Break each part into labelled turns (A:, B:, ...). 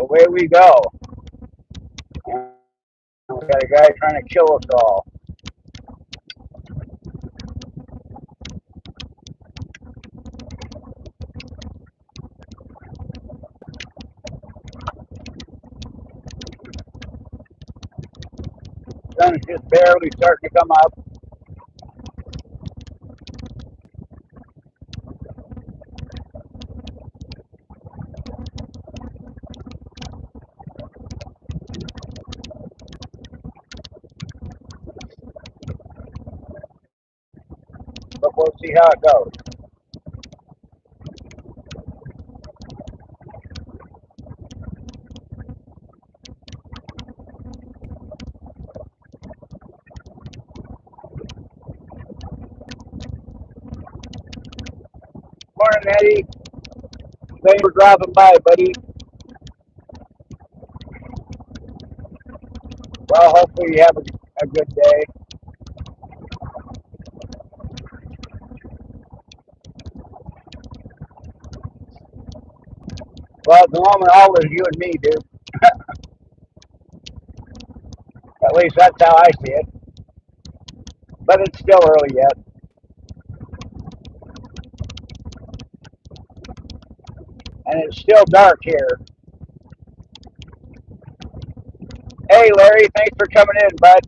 A: Away we go. And we got a guy trying to kill us all. Sun's just barely starting to come up. But we'll see how it goes. Morning, Eddie. Thanks for dropping by, buddy. Well, hopefully you have a good day. Well, at the moment, all is you and me, dude. At least that's how I see it. But it's still early yet. And it's still dark here. Hey, Larry, thanks for coming in, bud.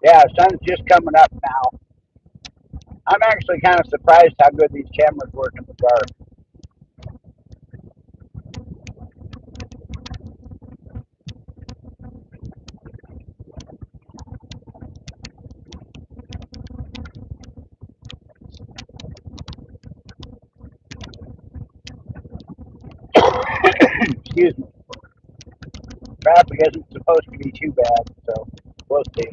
A: Yeah, sun's just coming up now. I'm actually kind of surprised how good these cameras work in the dark. Excuse me. Traffic isn't supposed to be too bad, so we'll see.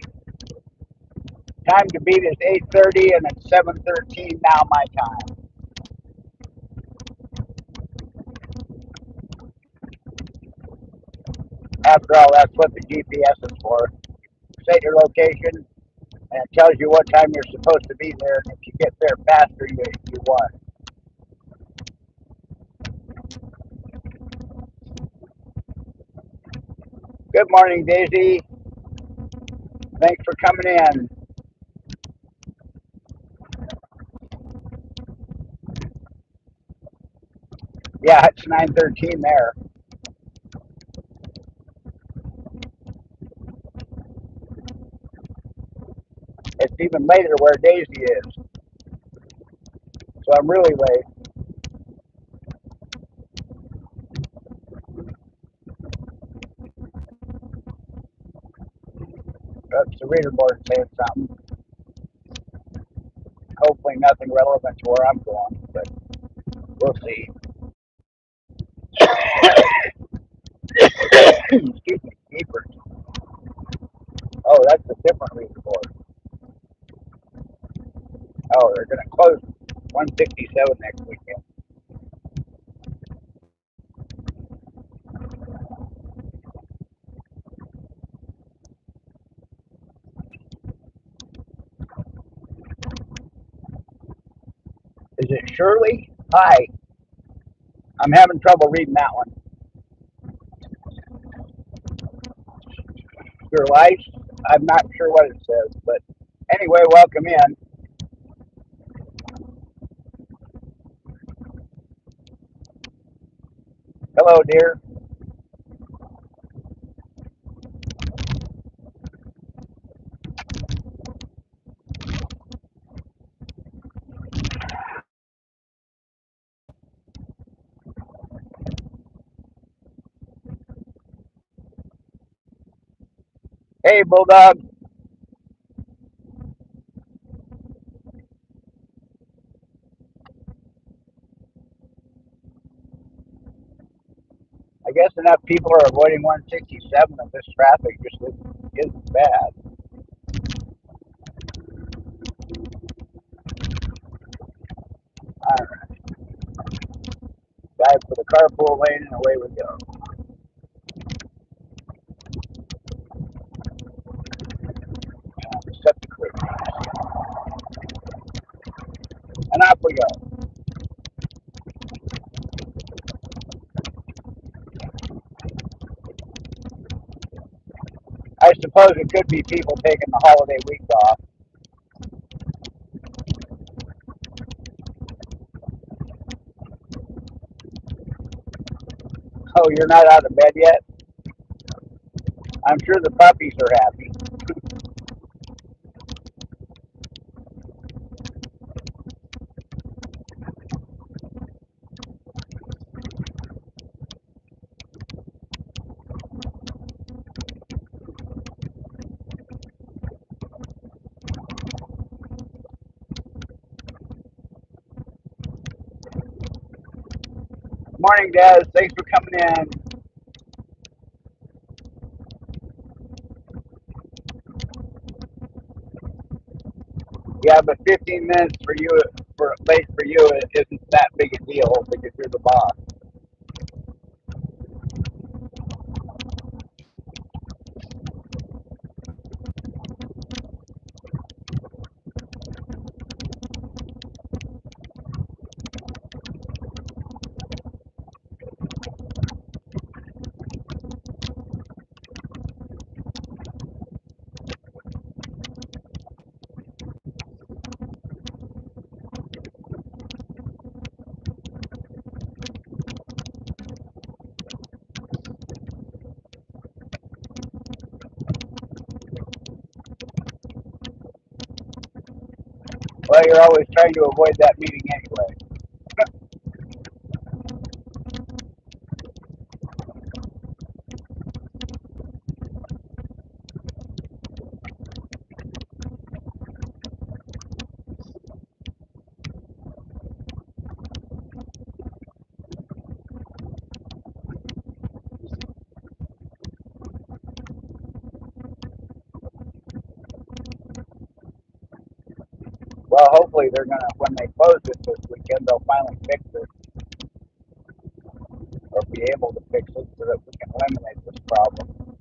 A: Time to beat is 8:30, and it's 7:13 now my time. After all, that's what the GPS is for. Set your location, and it tells you what time you're supposed to be there. And if you get there faster, you won. Good morning, Daisy. Thanks for coming in. Yeah, it's 9:13 there. It's even later where Daisy is, so I'm really late. That's the reader board saying something. Hopefully, nothing relevant to where I'm going, but we'll see. Excuse me, keepers. Oh, that's a different reader board. Oh, they're going to close 167 next weekend. Is it Shirley? Hi. I'm having trouble reading that one. Your life? I'm not sure what it says, but anyway, welcome in. Hello, dear. Hey, Bulldog. I guess enough people are avoiding 167 that this traffic just isn't bad. All right. Dive for the carpool lane and away we go. Set the crew. And off we go. suppose it could be people taking the holiday week off. Oh, you're not out of bed yet? I'm sure the puppies are happy. Morning, Des. Thanks for coming in. Yeah, but 15 minutes for you, for late for you, it isn't that big a deal because you're the boss. Well, you're always trying to avoid that meeting anyway. Well, hopefully they're gonna, when they close it this weekend, they'll finally fix it or be able to fix it so that we can eliminate this problem.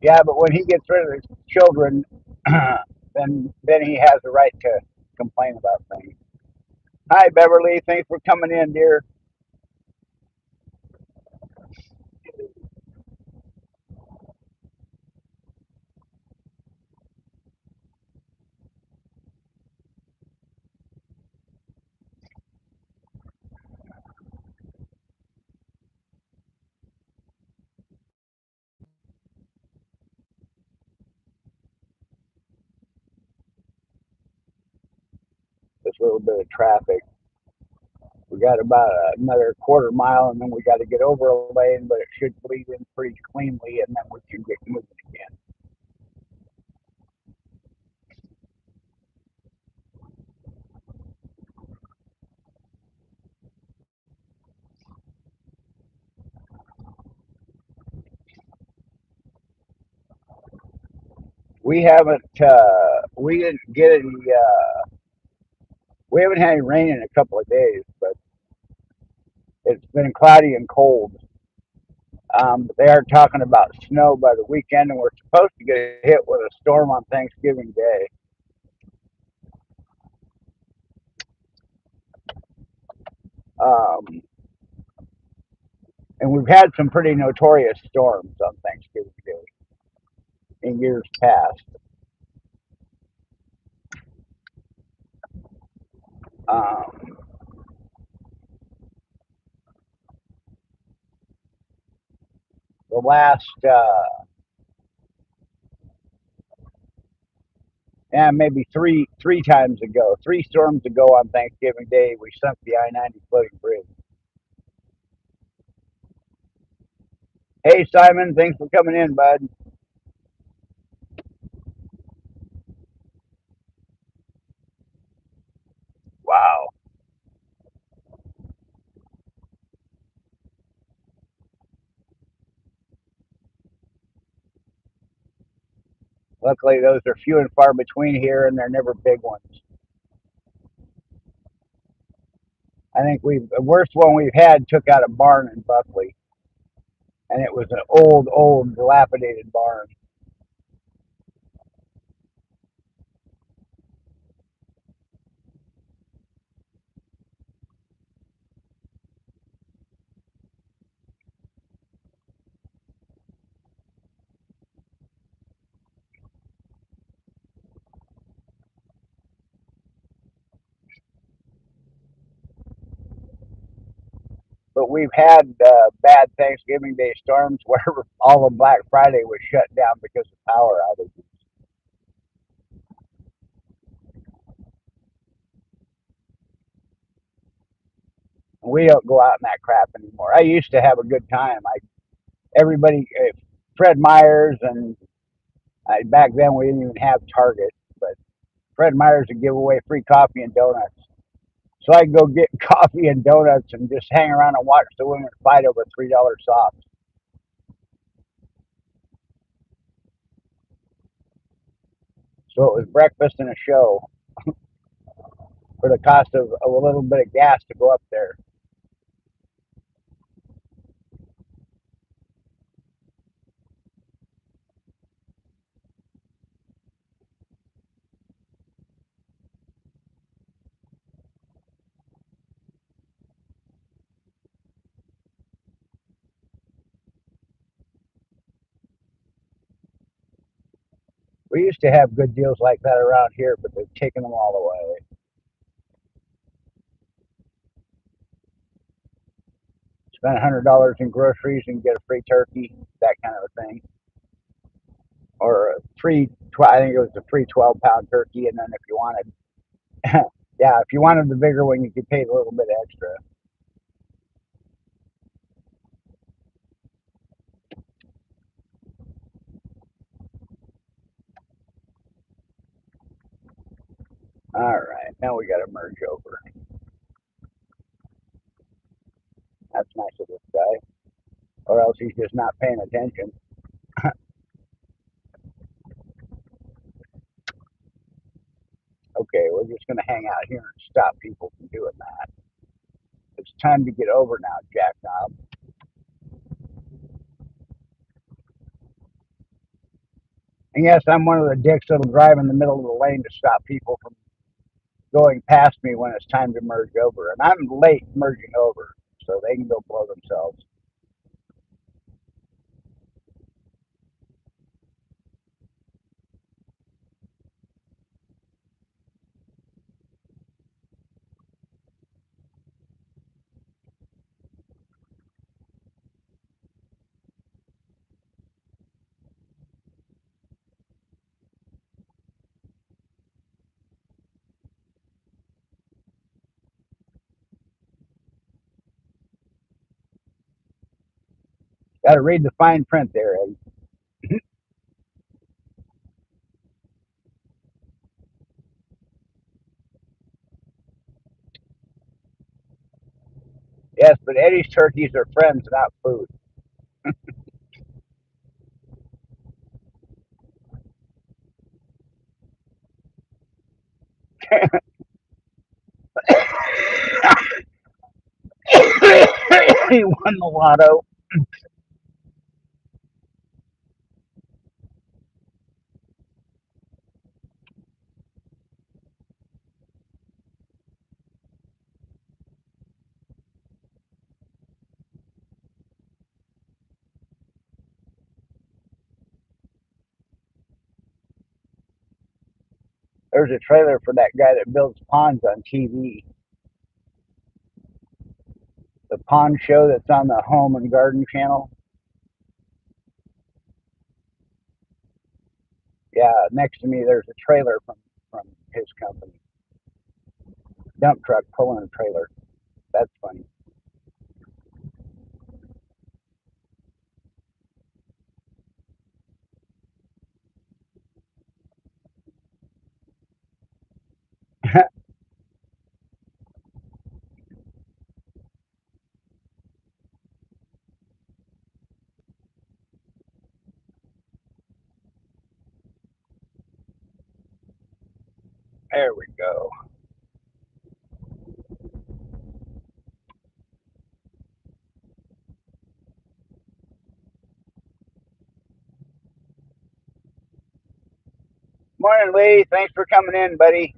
A: Yeah, but when he gets rid of his children, then he has the right to complain about things. Hi, Beverly. Thanks for coming in, dear. This little bit of traffic. We got about another quarter mile, and then we got to get over a lane, but it should bleed in pretty cleanly, and then we can get moving again. We haven't, we didn't get any, we haven't had any rain in a couple of days, but it's been cloudy and cold. But they are talking about snow by the weekend, and we're supposed to get hit with a storm on Thanksgiving Day. Um, and we've had some pretty notorious storms on Thanksgiving Day in years past. Um, the last, yeah, maybe three times ago, three storms ago on Thanksgiving Day, we sunk the I-90 floating bridge. Hey, Simon, thanks for coming in, bud. Wow. Luckily, those are few and far between here, and they're never big ones. I think the worst one we've had took out a barn in Buckley. and it was an old, dilapidated barn. But we've had bad Thanksgiving Day storms where all of Black Friday was shut down because of power outages. We don't go out in that crap anymore. I used to have a good time. Everybody, Fred Meyers, and back then we didn't even have Target, but Fred Meyers would give away free coffee and donuts. So I'd go get coffee and donuts and just hang around and watch the women fight over $3 socks. So it was breakfast and a show for the cost of a little bit of gas to go up there. We used to have good deals like that around here, but they've taken them all away. Spend $100 in groceries and get a free turkey, that kind of a thing, or a free. I think it was a free 12-pound turkey, and then if you wanted, yeah, if you wanted the bigger one, you could pay a little bit extra. All right, now we got to merge over. That's nice of this guy, or else he's just not paying attention. Okay, we're just gonna hang out here and stop people from doing that. It's time to get over now, jackknob. And yes, I'm one of the dicks that'll drive in the middle of the lane to stop people from going past me when it's time to merge over. And I'm late merging over, so they can go blow themselves. Got to read the fine print there, Eddie. Yes, but Eddie's turkeys are friends, not food. He won the lotto. There's a trailer for that guy that builds ponds on TV. The pond show that's on the Home and Garden channel. Yeah, next to me there's a trailer from his company. Dump truck pulling a trailer. That's funny. There we go. Morning, Lee. Thanks for coming in, buddy.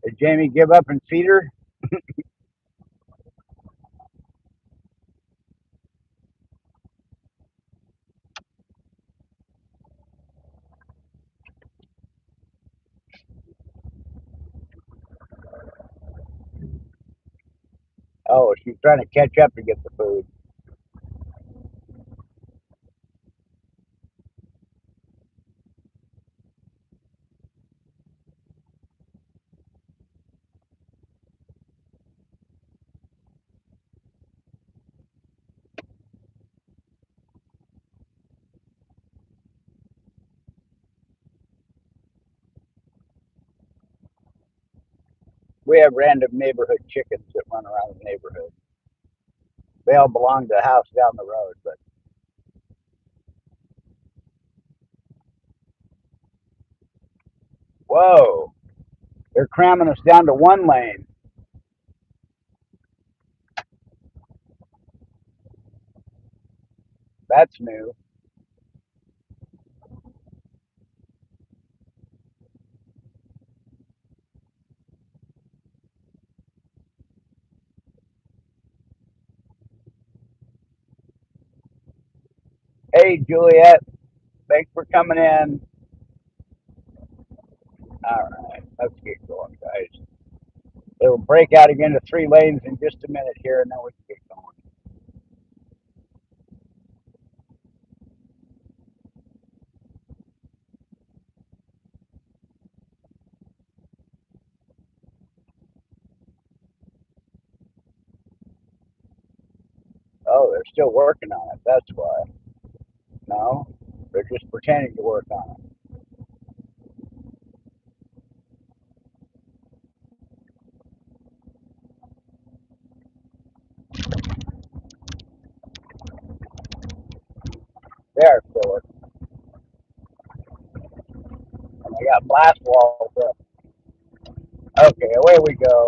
A: Did Jamie give up and feed her? Oh, she's trying to catch up to get the food. We have random neighborhood chickens that run around the neighborhood. They all belong to the house down the road, but whoa, they're cramming us down to one lane. That's new. Hey, Juliet, thanks for coming in. All right, let's get going, guys. It'll break out again to three lanes in just a minute here, and then we can get going. Oh, they're still working on it. That's why. No, they're just pretending to work on it. They are still working. And they got blast walls up. Okay, away we go.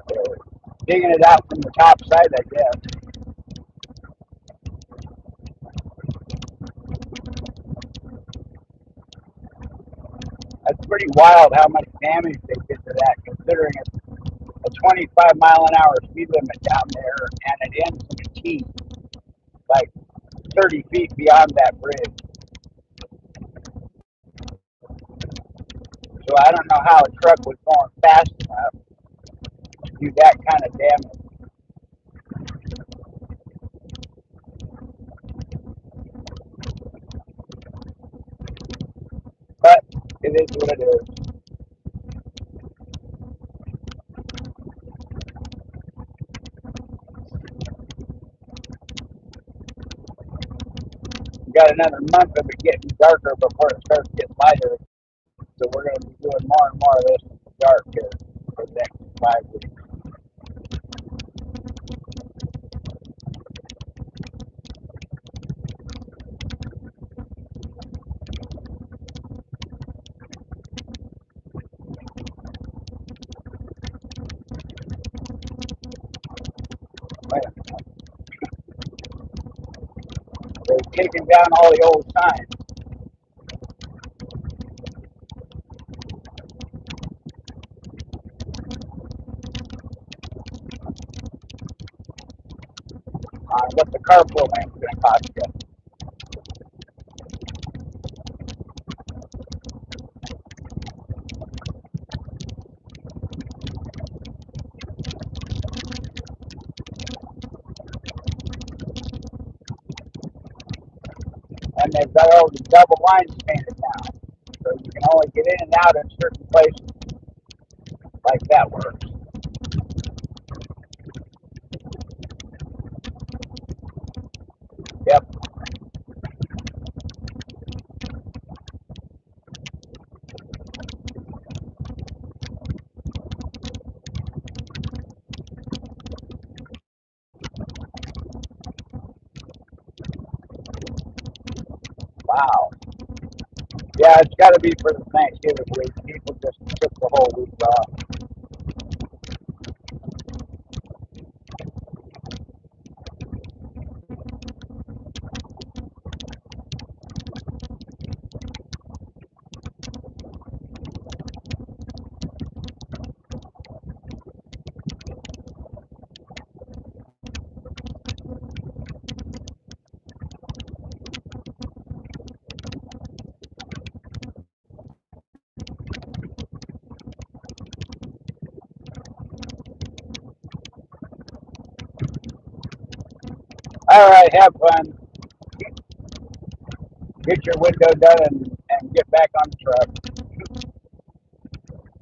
A: They're digging it out from the top side, I guess. That's pretty wild how much damage they did to that, considering it's a 25-mile-an-hour speed limit down there, and it ends in a T, like 30 feet beyond that bridge. So I don't know how a truck was going fast enough to do that kind of damage. But it is what it is. We got another month of it getting darker before it starts getting lighter. So we're going to be doing more and more of this in the dark here for the next 5 weeks. They've taken down all the old signs. On what the carpool lane's going to cost you. And they've got all the double lines painted now. So you can only get in and out in certain places. Like that works. Yep. Wow. Yeah, it's got to be for the Thanksgiving week. People just took the whole week off. All right, have fun. Get your window done and get back on the truck.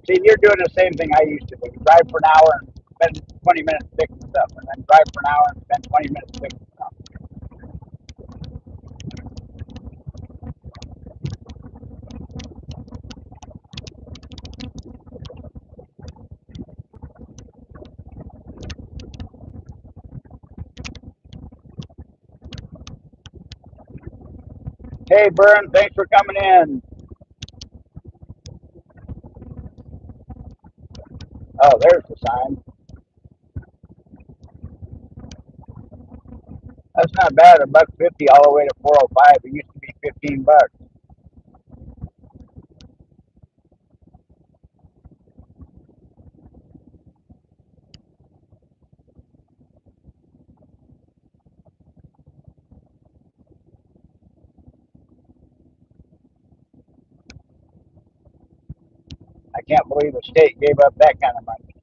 A: See, you're doing the same thing I used to do. Drive for an hour and spend 20 minutes fixing stuff, and then drive for an hour and spend 20 minutes fixing stuff. Hey, Bern, thanks for coming in. Oh, there's the sign. That's not bad. $1.50 all the way to 405. It used to be 15 bucks. I can't believe the state gave up that kind of money.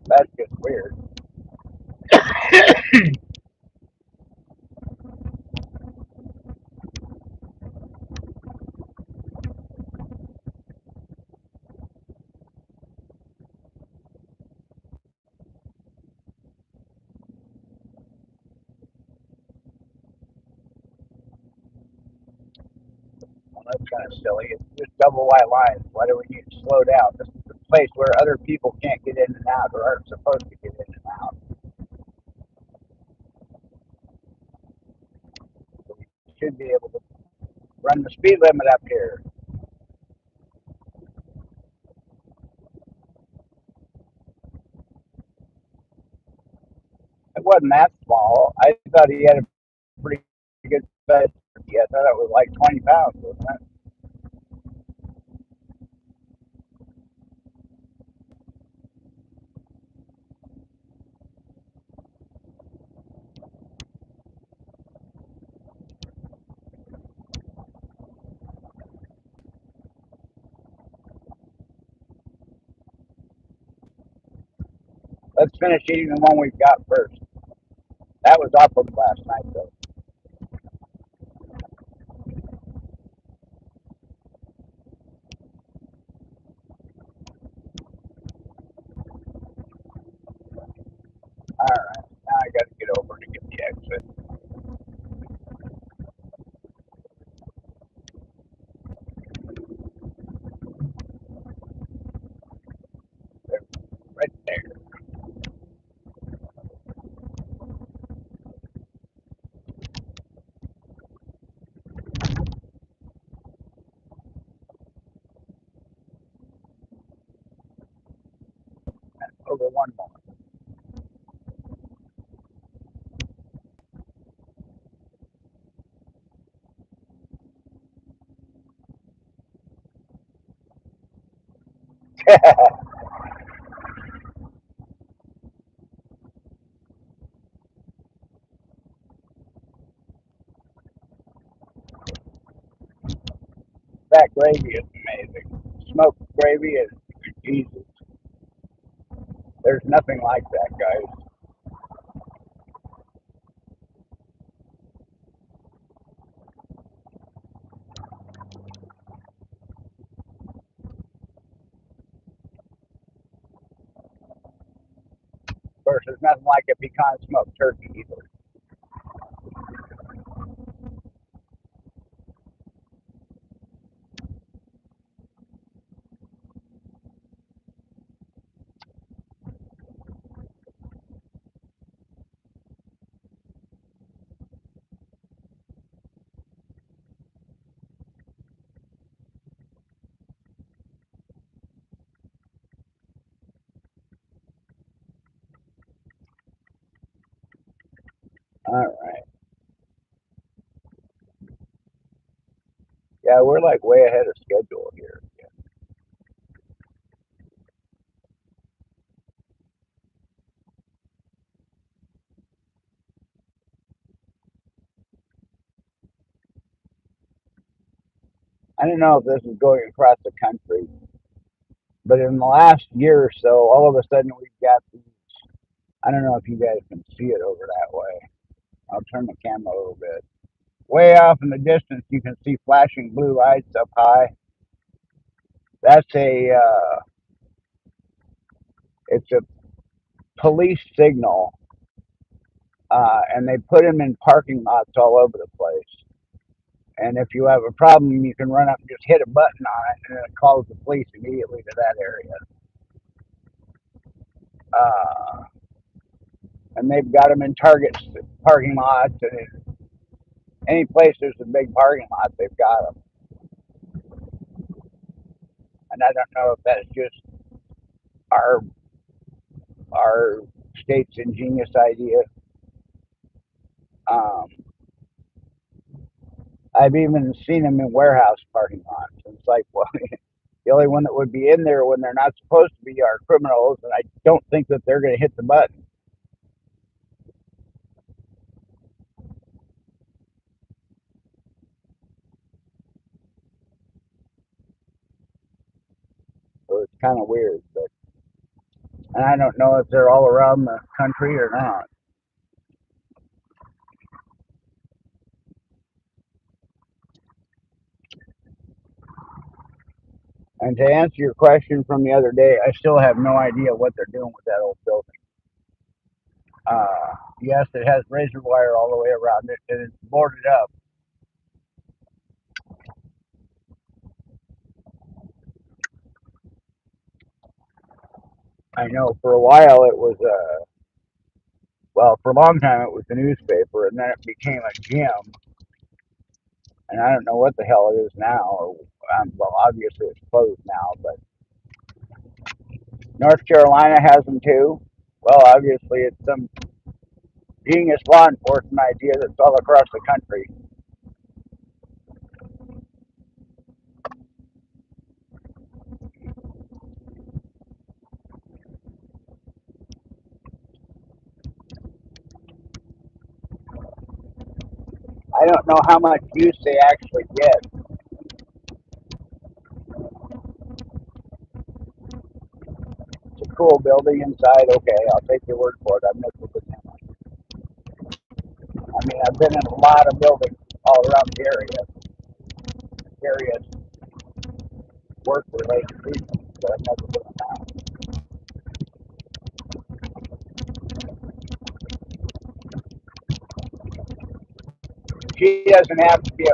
A: That's just weird. Well, that's kind of silly. It's just double white lines. Why do we need to slow down? This is the place where other people can't get in and out or aren't supposed to get in and out. So we should be able to run the speed limit up here. It wasn't that small. I thought he had a pretty good size turkey. I thought it was like 20 pounds, wasn't it? Let's finish eating the one we've got first. That was awful last night, though. All right, now I got to get over to get the exit. There, right there. Over one more. that gravy is amazing. Smoked gravy is Jesus. There's nothing like that, guys. Of course, there's nothing like a pecan smoked turkey either. All right. Yeah, we're like way ahead of schedule here. I don't know if this is going across the country, but in the last year or so, all of a sudden we've got these. I don't know if you guys can see it over that way. I'll turn the camera a little bit. Way off in the distance, you can see flashing blue lights up high. That's it's a police signal, and they put them in parking lots all over the place. And if you have a problem, you can run up and just hit a button on it, and it calls the police immediately to that area. Uh, and they've got them in Target parking lots, and in any place there's a big parking lot, they've got them. And I don't know if that's just our our state's ingenious idea. Um, I've even seen them in warehouse parking lots. It's like, well, the only one that would be in there when they're not supposed to be are criminals, and I don't think that they're going to hit the button. So it's kind of weird, but and I don't know if they're all around the country or not. And to answer your question from the other day, I still have no idea what they're doing with that old building. Yes, it has razor wire all the way around it, and it's boarded up. I know for a while it was well, for a long time it was a newspaper, and then it became a gym, and I don't know what the hell it is now. Or, well, obviously it's closed now, but North Carolina has them too. Well, obviously it's some genius law enforcement idea that's all across the country. I don't know how much use they actually get. It's a cool building inside. Okay, I'll take your word for it. I've never been in. I mean, I've been in a lot of buildings all around the area, various work-related reasons, but I've never been in that. She doesn't have to be.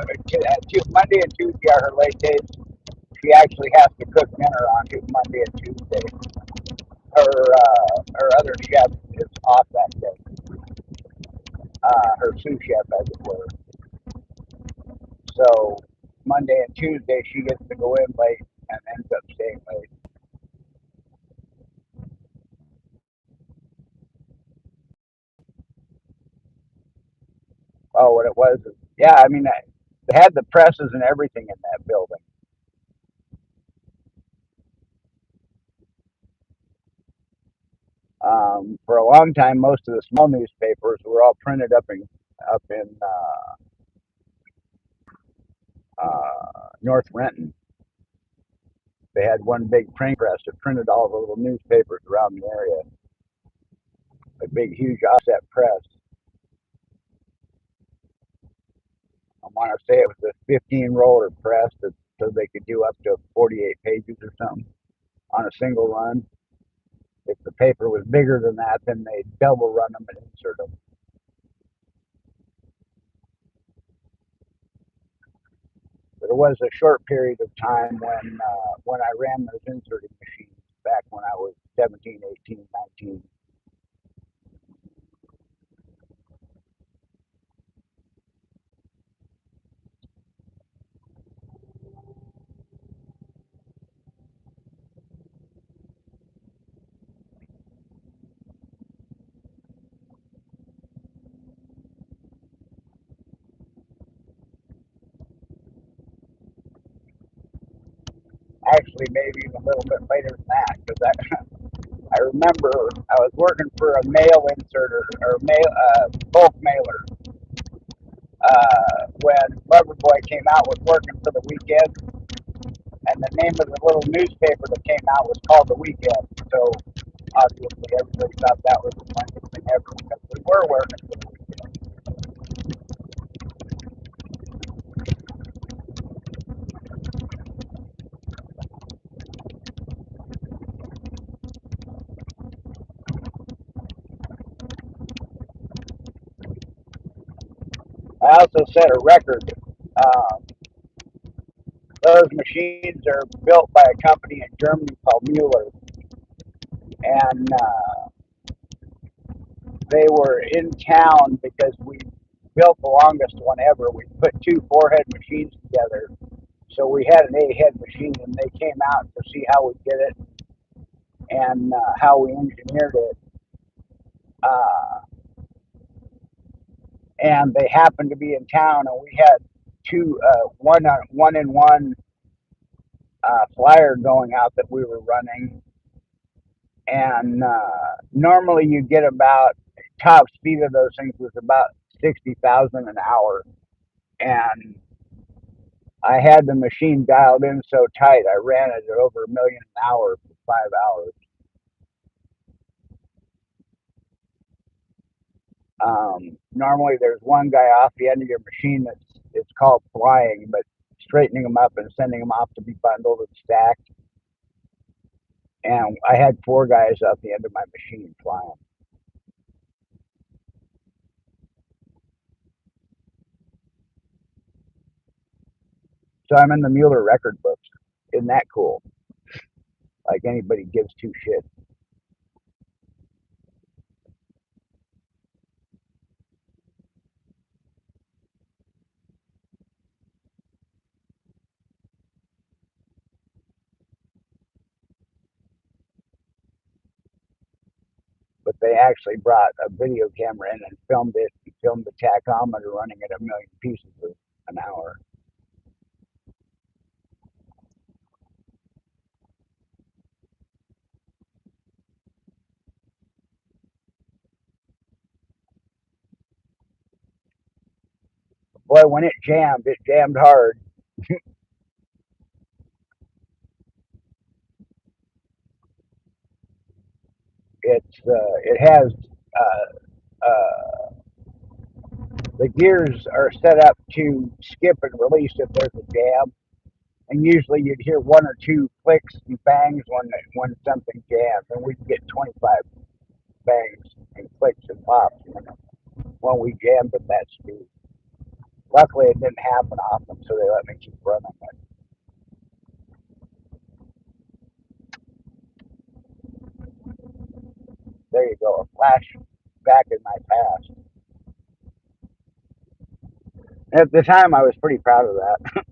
A: Monday and Tuesday are her late days. She actually has to cook dinner on Monday and Tuesday. Her other chef is off that day. Her sous chef, as it were. So Monday and Tuesday she gets to go in late and ends up staying late. Oh, what it was is, yeah, I mean, they had the presses and everything in that building. For a long time, most of the small newspapers were all printed up in North Renton. They had one big print press that printed all the little newspapers around the area. A big, huge offset press. I want to say it was a 15 roller press that so they could do up to 48 pages or something on a single run. If the paper was bigger than that, then they double run them and insert them. There was a short period of time when I ran those inserting machines back when I was 17, 18, 19. Actually, maybe even a little bit later than that, because I remember I was working for a mail inserter or bulk mailer when Loverboy came out was working for the Weekend, and the name of the little newspaper that came out was called the Weekend. So obviously everybody thought that was the funniest thing ever because we were working for the Weekend. I also set a record. Um, those machines are built by a company in Germany called Mueller, and they were in town because we built the longest one ever. We put two four-head machines together. So we had an eight-head machine, and they came out to see how we did it and how we engineered it. Uh, and they happened to be in town, and we had one in one flyer going out that we were running. And normally you get about top speed of those things was about 60,000 an hour, and I had the machine dialed in so tight I ran it at over a million an hour for 5 hours. Normally, there's one guy off the end of your machine that's it's called flying, but straightening them up and sending them off to be bundled and stacked. And I had four guys off the end of my machine flying. So I'm in the Mueller record books. Isn't that cool? Like anybody gives two shits. But they actually brought a video camera in and filmed it and filmed the tachometer running at a million pieces an hour. Boy, when it jammed hard. It has the gears are set up to skip and release if there's a jam, and usually you'd hear one or two clicks and bangs when something jams, and we'd get 25 bangs and clicks and pops when we jammed at that speed. Luckily, it didn't happen often, so they let me keep running it. There you go, a flash back in my past. And at the time, I was pretty proud of that.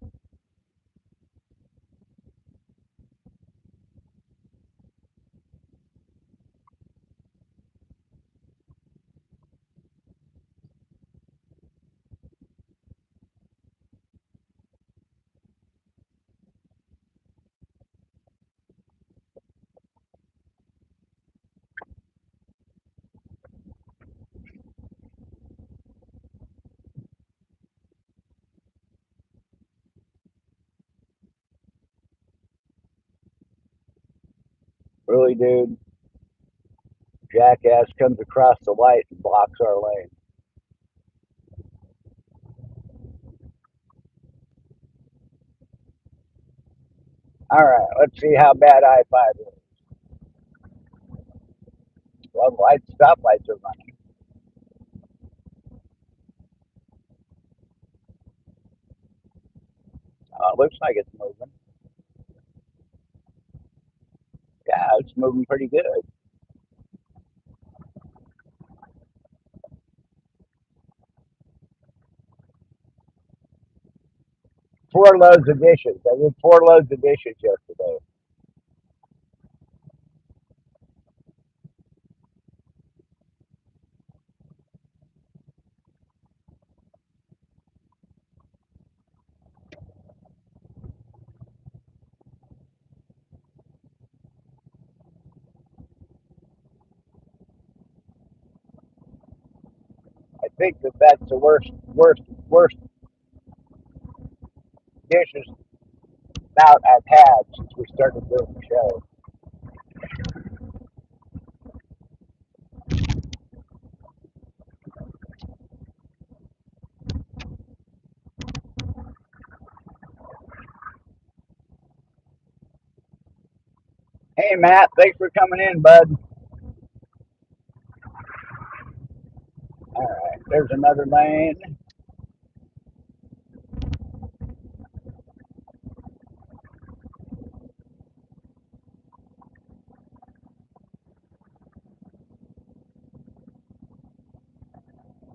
A: Really, dude? Jackass comes across the light and blocks our lane. All right, let's see how bad I-5 is. Well, stoplights are running. Looks like it's moving. Yeah, it's moving pretty good. 4 loads of dishes. I did 4 loads of dishes yesterday. I think that's the worst dishes bout I've had since we started doing the show. Hey, Matt, thanks for coming in, bud. All right, there's another lane.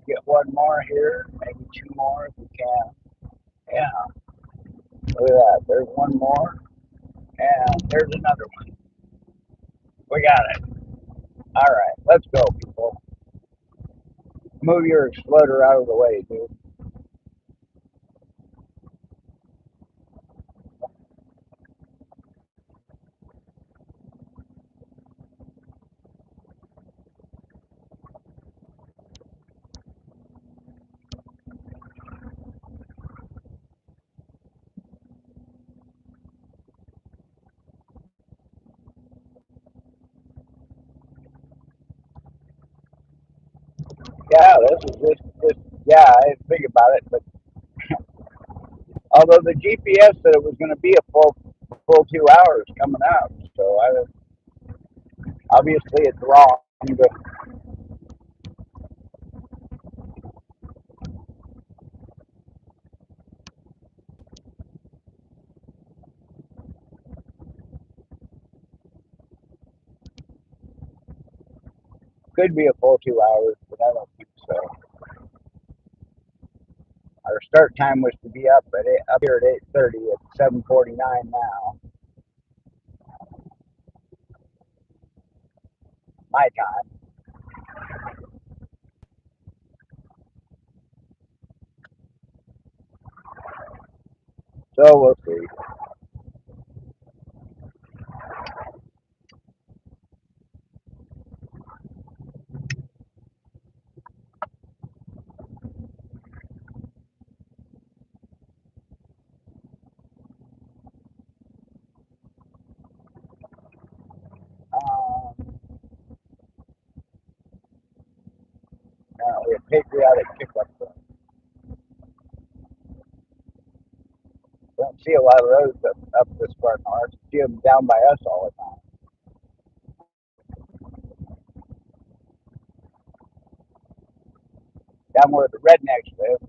A: Get one more here, maybe 2 more if we can. Yeah, look at that. There's one more, and there's another one. We got it. All right, let's go, people. Move your exploder out of the way, dude. Yeah, this. Yeah, I didn't think about it, but although the GPS said it was going to be a full 2 hours coming out, so obviously it's wrong. But could be a full 2 hours, but I don't think so. Our start time was to be up here at 8:30. It's 7:49 now, my time. So we'll see. Apparently, a patriotic pickup truck. Don't see a lot of those up this far north. See them down by us all the time. Down where the rednecks live.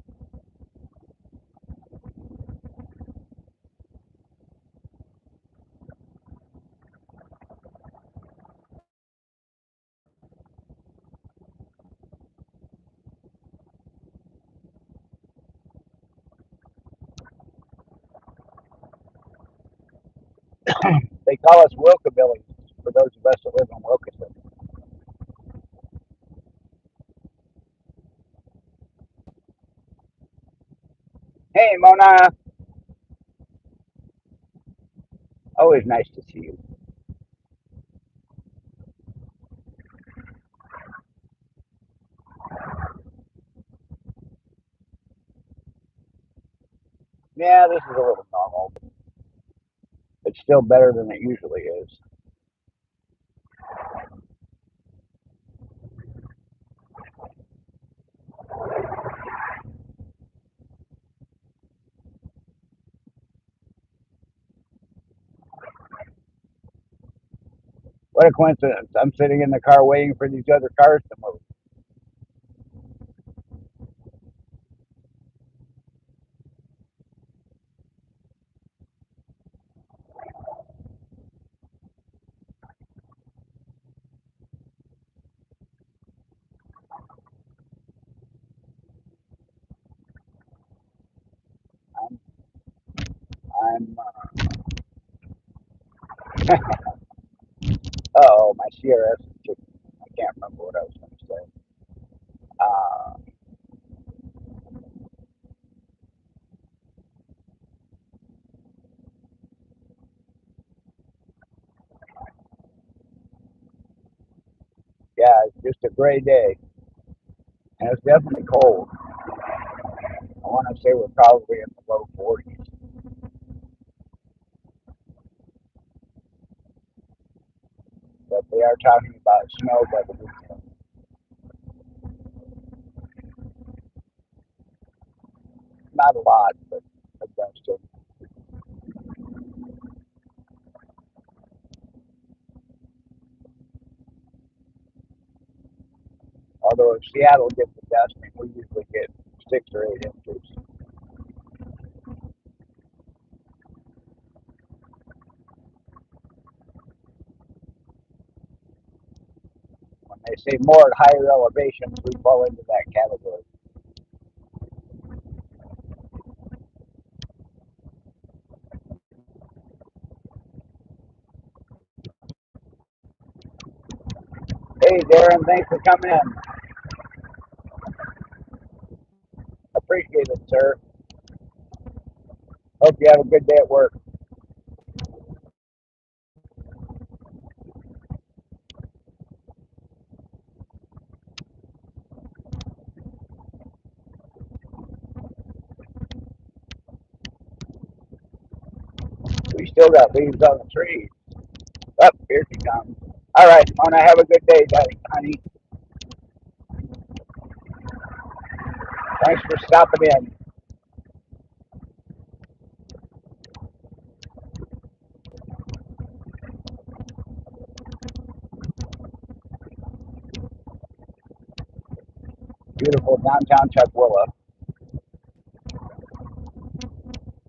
A: They call us Wilkabillies for those of us that live in Wilkinson. Hey, Mona. Always nice to see you. Yeah, this is a little normal. It's still better than it usually is. What a coincidence. I'm sitting in the car waiting for these other cars to move. I'm, I'm oh, my CRS is kicking. I can't remember what I was going to say. Uh, yeah, it's just a gray day, and it's definitely cold. I want to say we're probably in the low 40s, but they are talking about snow by the weekend. Not a lot, but still. Although if Seattle gets the dusting, we usually get 6 or 8 inches. When they say more at higher elevations, we fall into that category. Hey, Darren, thanks for coming in. Appreciate it, sir. Hope you have a good day at work. We still got leaves on the trees. Up here she comes. All right, Mona, have a good day, daddy, honey. Thanks for stopping in. Beautiful downtown Tukwila.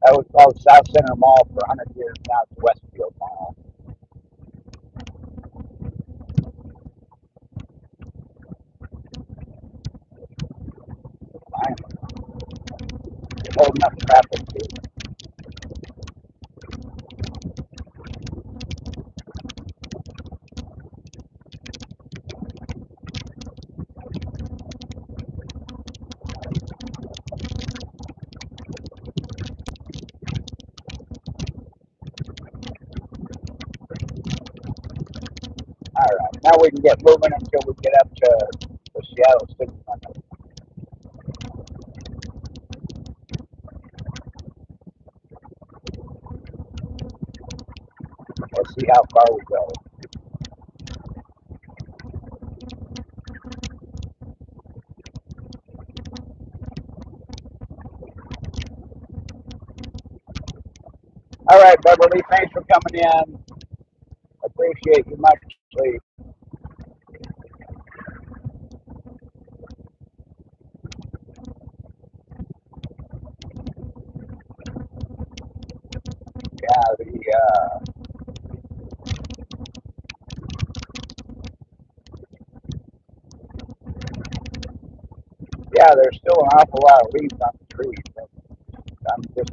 A: That was called South Center Mall for 100 years. Now it's Westfield Mall. I'm holding up traffic too. All right, now we can get moving until we get up to the Seattle city limits. Let's see how far we go. All right, Beverly, thanks for coming in. Appreciate you muchly. Yeah, there's still an awful lot of leaves on the trees. I'm just,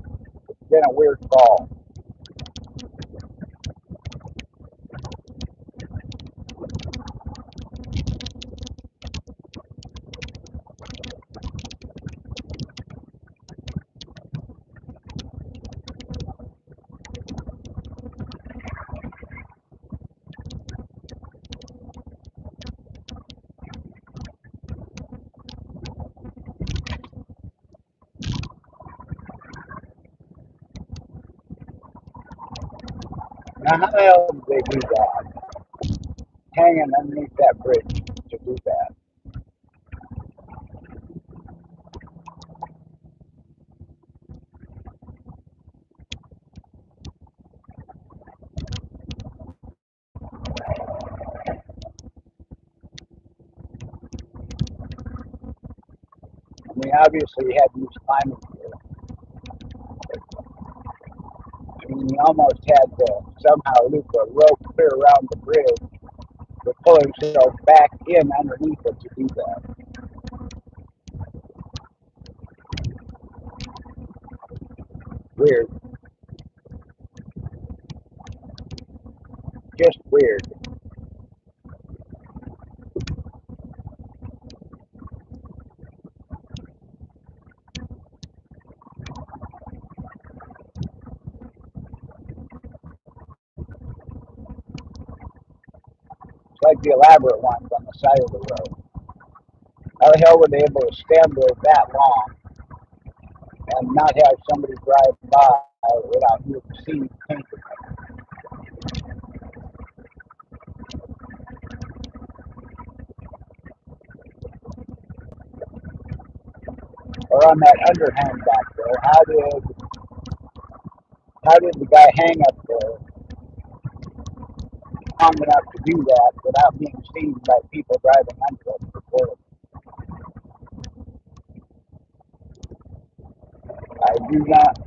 A: it's been a weird fall. Now, how the hell did they do that? Hanging underneath that bridge to do that. mean, obviously he had to use climbing gear. I mean, he almost had to somehow loop a rope clear around the bridge to pull himself back in underneath it to do that. Weird. Just weird. It's like the elaborate ones on the side of the road. How the hell were they able to stand there that long and not have somebody drive by without you seeing paint? Or on that underhand back there, how did the guy hang up there long enough to do that without being seen by people driving under it before? I do not.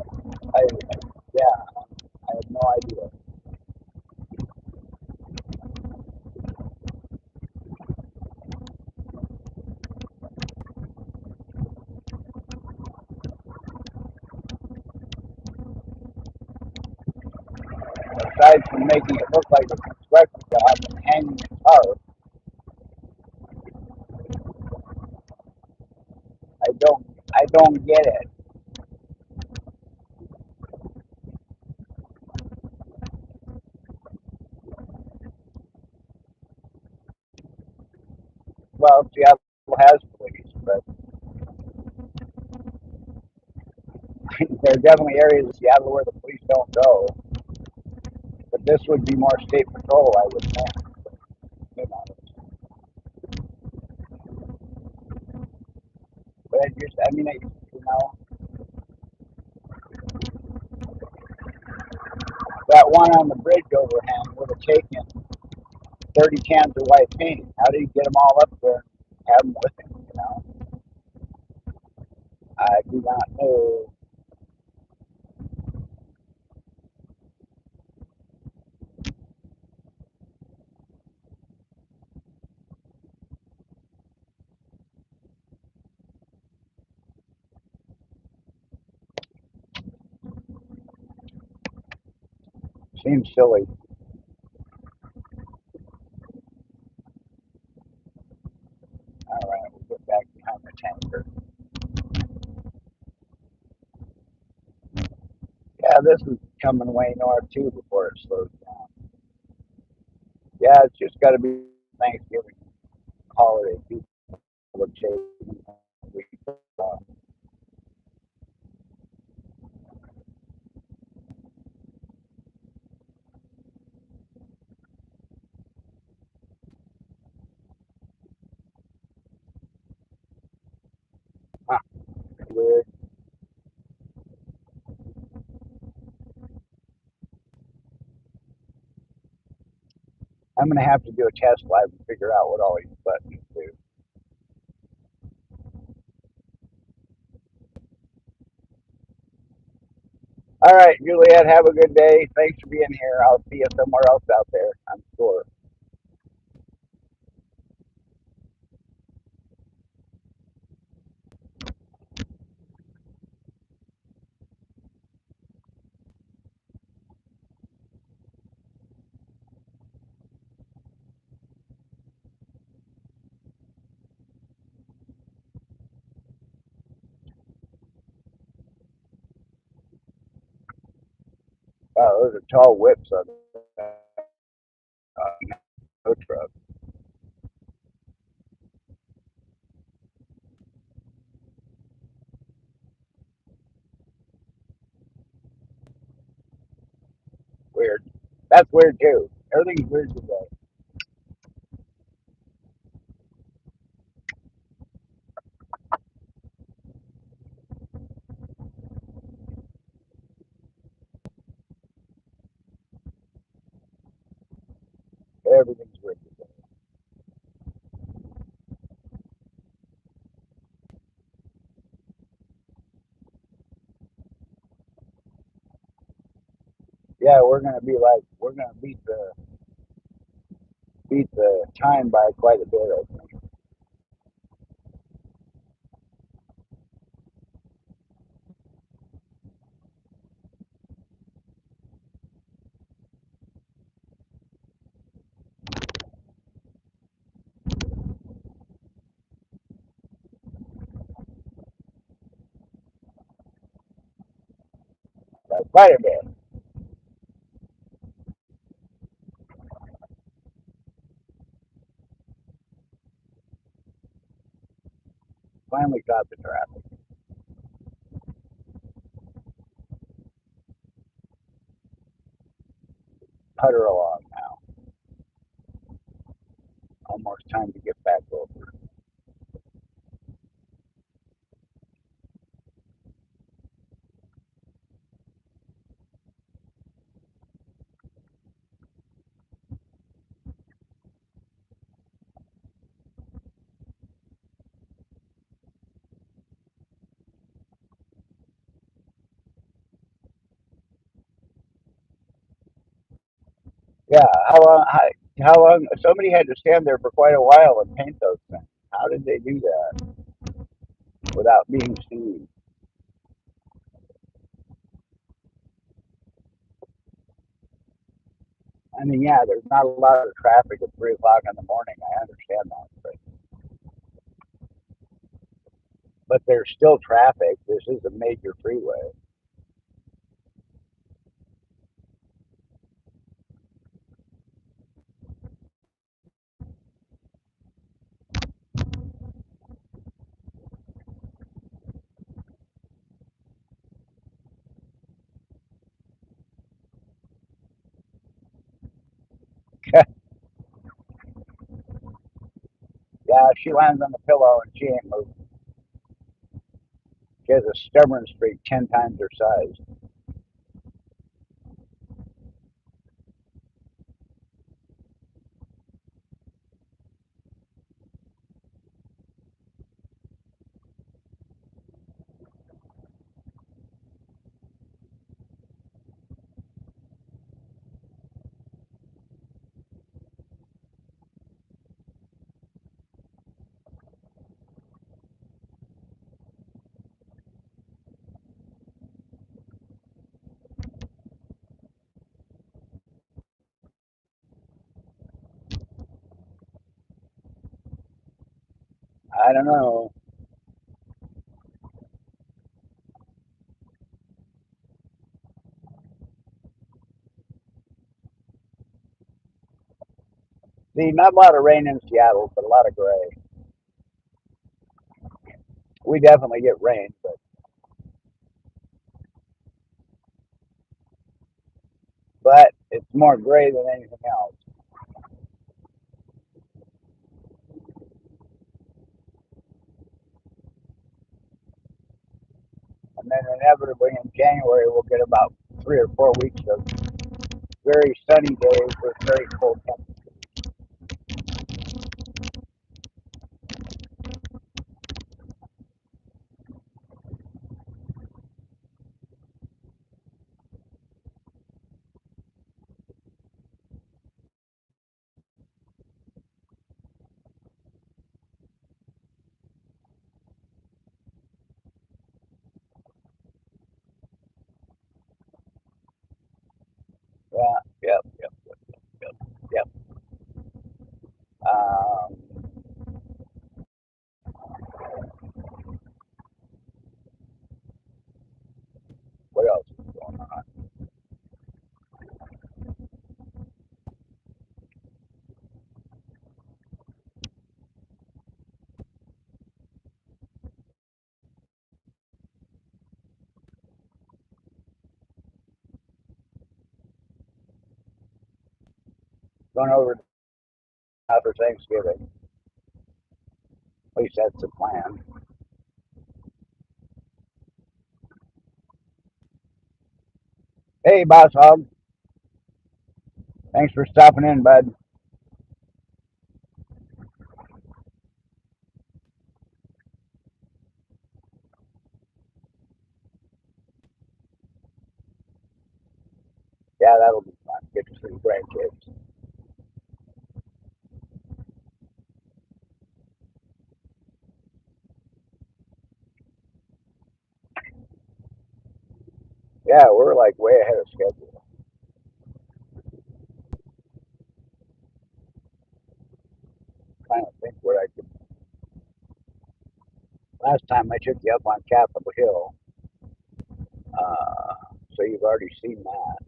A: I yeah. I have no idea. Aside from making it look like a construction job and hanging the car, I don't get it. Well, Seattle has police, but there are definitely areas of Seattle where the police don't go. But this would be more state patrol, I would think. You know, but that one on the bridge overhang would have taken 30 cans of white paint. How do you get them all up there and have them with him? I do not know. Seems silly. All right, we'll get back behind the tanker. Yeah, this is coming way north too before it slows down. Yeah, it's just got to be Thanksgiving holiday. People would say, uh, huh, weird. I'm gonna have to do a test live and figure out what all these buttons do. All right, Juliet, have a good day. Thanks for being here. I'll see you somewhere else out there, I'm sure. Wow, those are tall whips on tow truck. Weird. That's weird too. Everything's weird today. Everything's weird today. Yeah, we're gonna beat the time by quite a bit. I think. By quite a bit. Finally caught the traffic. Putter along now. Almost time to get back over. Yeah, how long? Somebody had to stand there for quite a while and paint those things. How did they do that without being seen? I mean, yeah, there's not a lot of traffic at 3 o'clock in the morning. I understand that, but there's still traffic. This is a major freeway. Yeah, she lands on the pillow and she ain't moving. She has a stubborn streak 10 times her size. I don't know. See, not a lot of rain in Seattle, but a lot of gray. We definitely get rain, but it's more gray than anything else. And then inevitably in January we'll get about 3 or 4 weeks of very sunny days with very cold temperatures. Yeah, yep, yep, yep, yep. Um, what else is going on? Going over after Thanksgiving. At least that's the plan. Hey, Boss Hog. Thanks for stopping in, bud. Yeah, that'll be fun. Get to see grandkids. Yeah, we're like way ahead of schedule. Trying to think what I could. Last time I took you up on Capitol Hill, uh, so you've already seen that.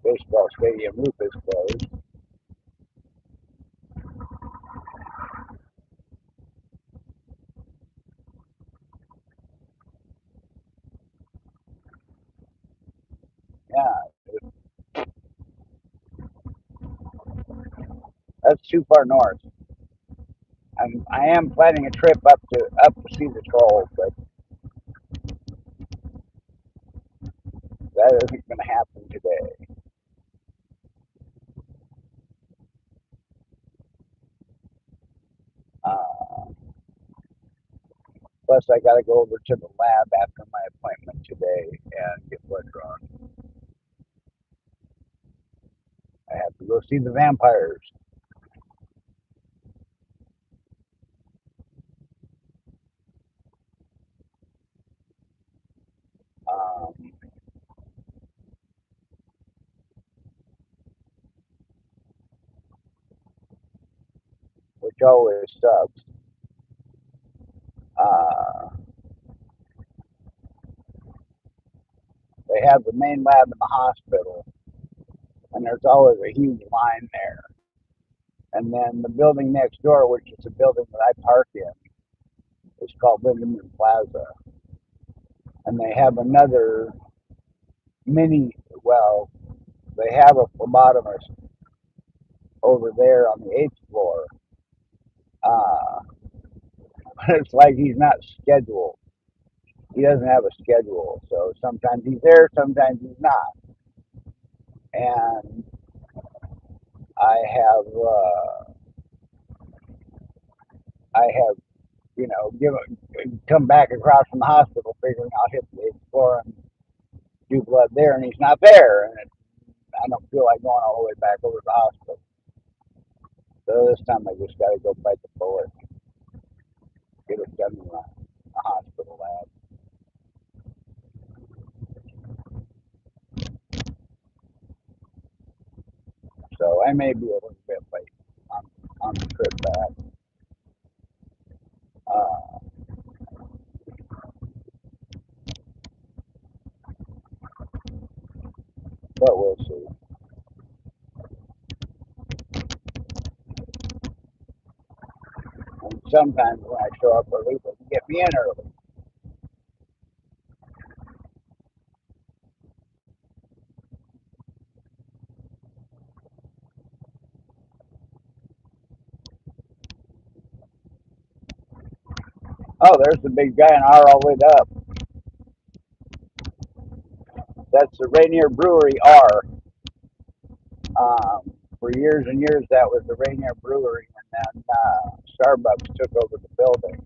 A: Baseball stadium roof is closed. Yeah, that's too far north. I am planning a trip up to see the troll, but that isn't going to happen today. Uh, Plus, I got to go over to the lab after my appointment today and get blood drawn. I have to go see the vampires. Um, which always sucks. Uh, they have the main lab in the hospital, and there's always a huge line there. And then the building next door, which is the building that I park in, is called Lindemann Plaza. And they have another mini, well, they have a phlebotomist over there on the eighth floor. Uh, but it's like he's not scheduled. He doesn't have a schedule. So sometimes he's there, sometimes he's not. And I have, I have, come back across from the hospital, figuring I'll hit the eighth floor and do blood there, and he's not there, and I don't feel like going all the way back over to the hospital. So this time I just got to go bite the bullet, get it done in the hospital lab. So I may be a little bit late on the trip back, uh, but we'll see. And sometimes when I show up early, they can get me in early. Oh, there's the big giant R all the way up. That's the Rainier Brewery R. For years and years, that was the Rainier Brewery, and then Starbucks took over the building.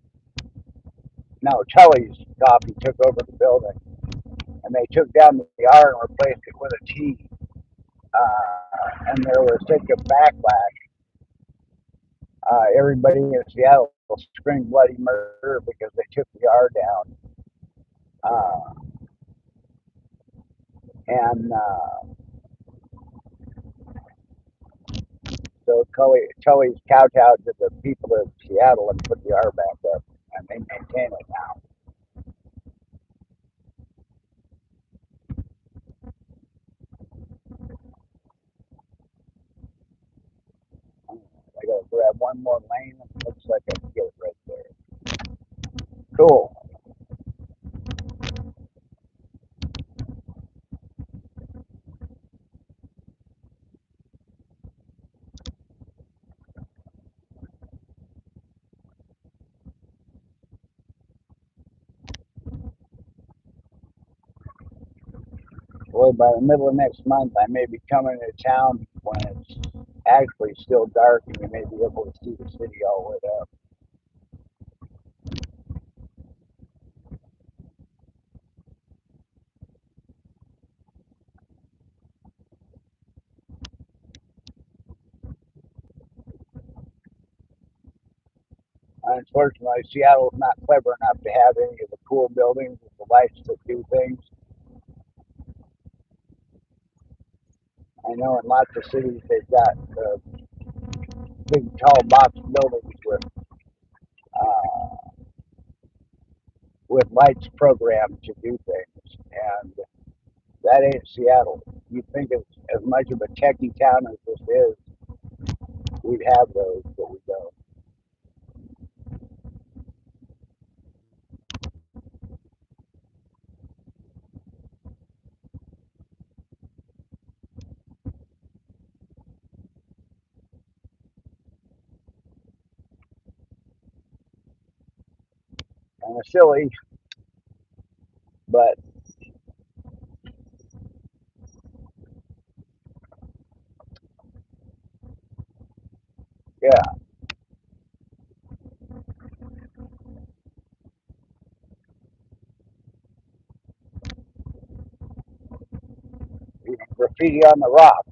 A: No, Tully's Coffee took over the building, and they took down the R and replaced it with a T. And there was such a backlash. Everybody in Seattle screamed bloody murder because they took the R down. Uh, and so Tully's kowtowed to the people of Seattle and put the R back up, and they maintain it now. I gotta grab one more lane, and it looks like I can get it right there. Cool. Boy, by the middle of next month, I may be coming to town when it's actually still dark and you may be able to see the city all lit up. Unfortunately, Seattle's not clever enough to have any of the cool buildings with the lights that do things. I know in lots of cities they've got big, tall box buildings uh, with lights programmed to do things, and that ain't Seattle. You think as much of a techie town as this is, we'd have those, but we don't. Kind of silly, but yeah, even graffiti on the rock.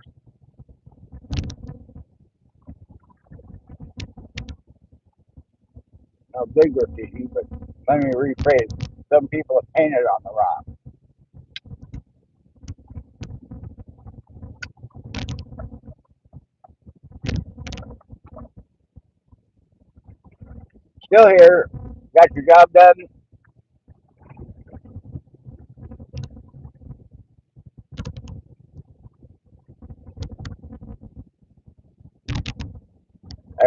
A: No big graffiti, but let me rephrase. Some people have painted on the rock. Still here. Got your job done?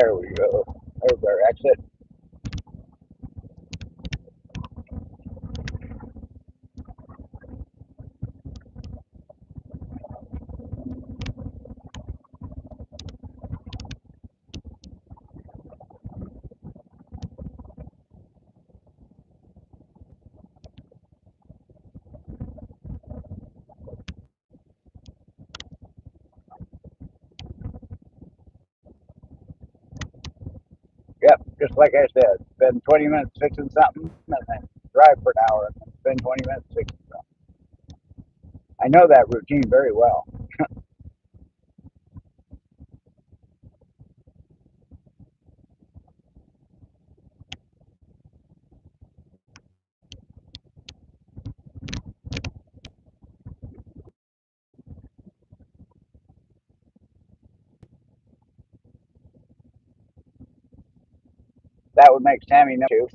A: There we go. There's our exit. Yep, just like I said, spend 20 minutes fixing something and then drive for an hour and then spend 20 minutes fixing something. I know that routine very well. That would make Sammy know too.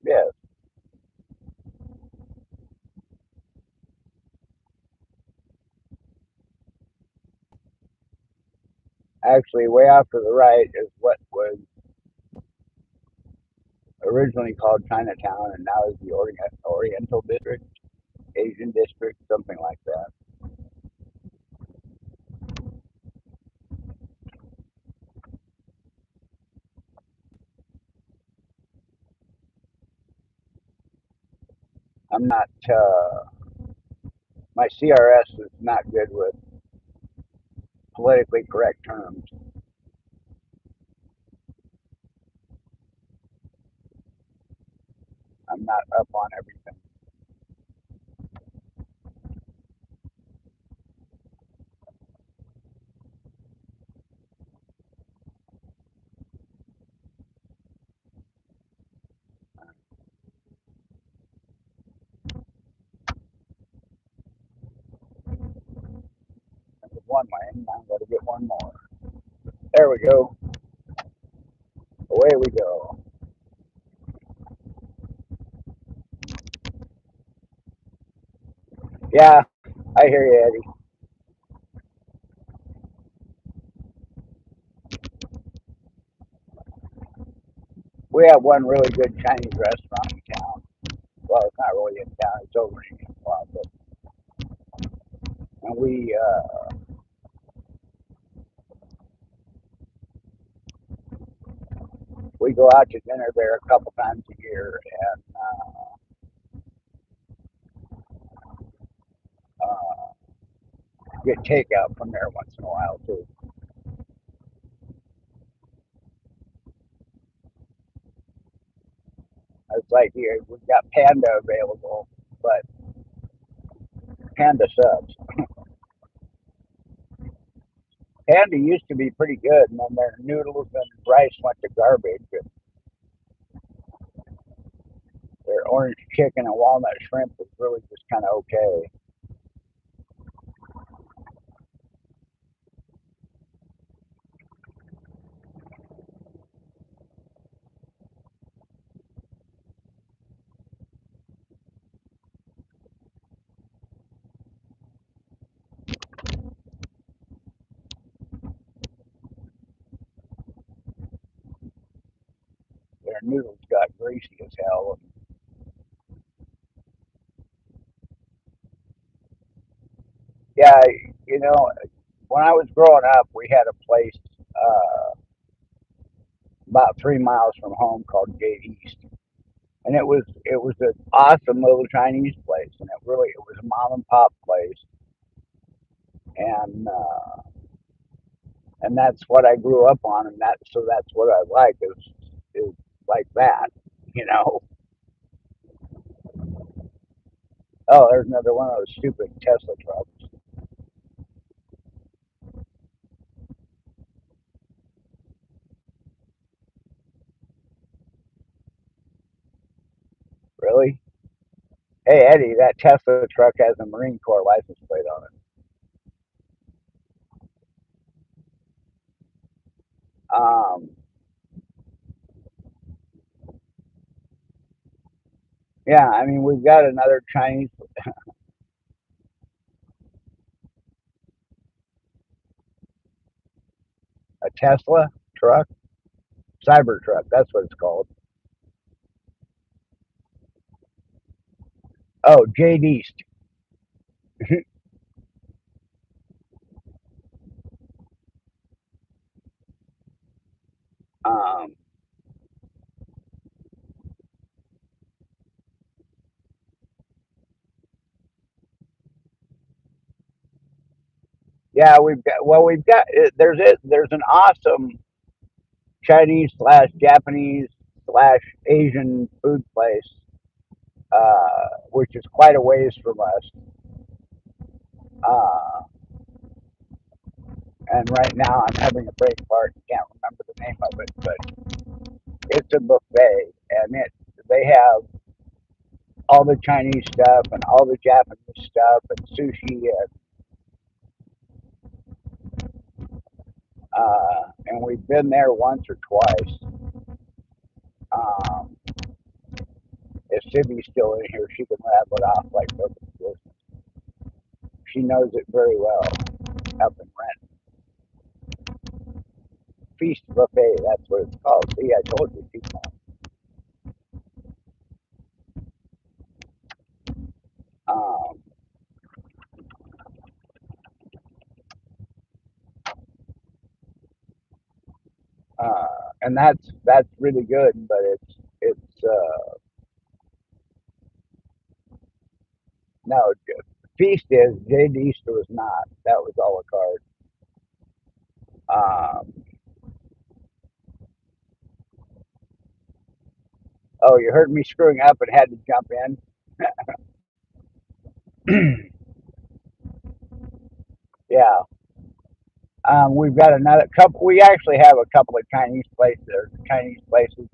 A: Yes, actually, way off to the right is what was originally called Chinatown and now is the Oriental District, Asian District, something like that. I'm not, my CRS is not good with politically correct terms. I'm not up on everything. There's one lane, I'm going to get one more. There we go. Away we go. Yeah, I hear you, Eddie. We have one really good Chinese restaurant in town. Well, it's not really in town, it's over in Plaza. we go out to dinner there a couple times a year, and get takeout from there once in a while too. It's like here we've got Panda available, but Panda sucks. Panda used to be pretty good, and then their noodles and rice went to garbage. And their orange chicken and walnut shrimp is really just kind of okay. Their noodles got greasy as hell. Yeah, you know, when I was growing up, we had a place about 3 miles from home called Gate East, and it was an awesome little Chinese place, and it was a mom and pop place, and that's what I grew up on, and that's what I like is like that, you know. Oh, there's another one of those stupid Tesla trucks. Really? Hey Eddie, that Tesla truck has a Marine Corps license plate on it. Um, yeah, I mean we've got another Chinese, a Tesla truck, Cybertruck. That's what it's called. Oh, Jade East. um, yeah, there's an awesome Chinese slash Japanese slash Asian food place, which is quite a ways from us. Uh, and right now I'm having a brain fart. Can't remember the name of it, but it's a buffet, and they have all the Chinese stuff and all the Japanese stuff and sushi, and we've been there once or twice. Um, if Sibby's still in here, she can rattle it off like nobody's business. She knows it very well up in Rent. Feast Buffet, that's what it's called. See, I told you people. Um, and that's really good, but it's no, Feast is, Jade East was not. That was a la carte. Oh, you heard me screwing up and had to jump in. Yeah. We've got another couple. We actually have a couple of Chinese places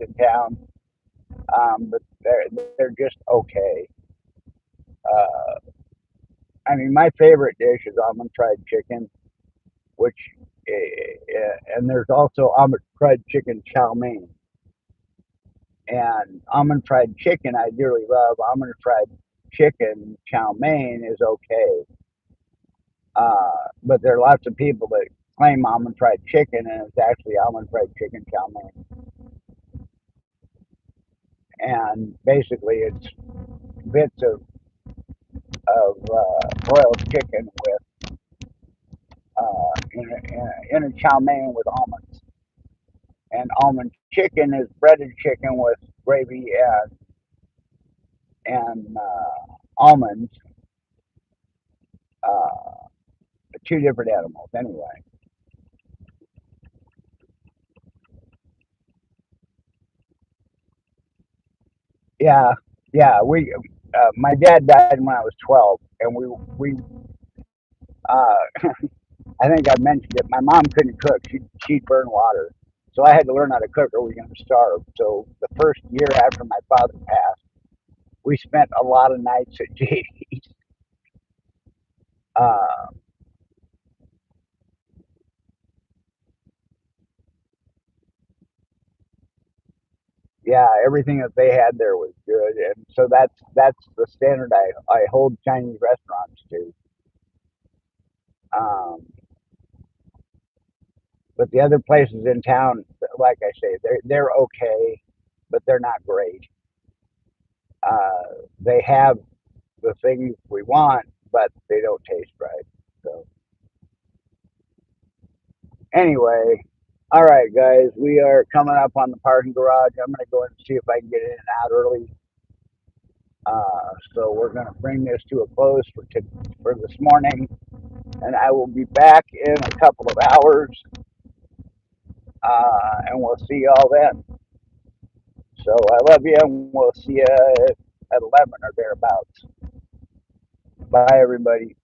A: in town, but they're just okay. Uh, I mean, my favorite dish is almond fried chicken, which and there's also almond fried chicken chow mein. And almond fried chicken I dearly love. Almond fried chicken chow mein is okay, but there are lots of people that claim almond fried chicken, and it's actually almond fried chicken chow mein. And basically, it's bits of broiled chicken with in a chow mein with almonds. And almond chicken is breaded chicken with gravy and almonds. Uh, two different animals, anyway. Yeah, yeah. My dad died when I was 12, and uh, I think I mentioned it. My mom couldn't cook; she'd burn water, so I had to learn how to cook, or we were going to starve. So the first year after my father passed, we spent a lot of nights at JD's. Uh, yeah, everything that they had there was good, and so that's the standard I hold Chinese restaurants to. Um, but the other places in town, like I say, they're okay, but they're not great. They have the things we want, but they don't taste right. So anyway, all right, guys, we are coming up on the parking garage. I'm gonna go and see if I can get in and out early. So we're gonna bring this to a close for this morning, and I will be back in a couple of hours, and we'll see y'all then. So I love you, and we'll see you at 11 or thereabouts. Bye, everybody.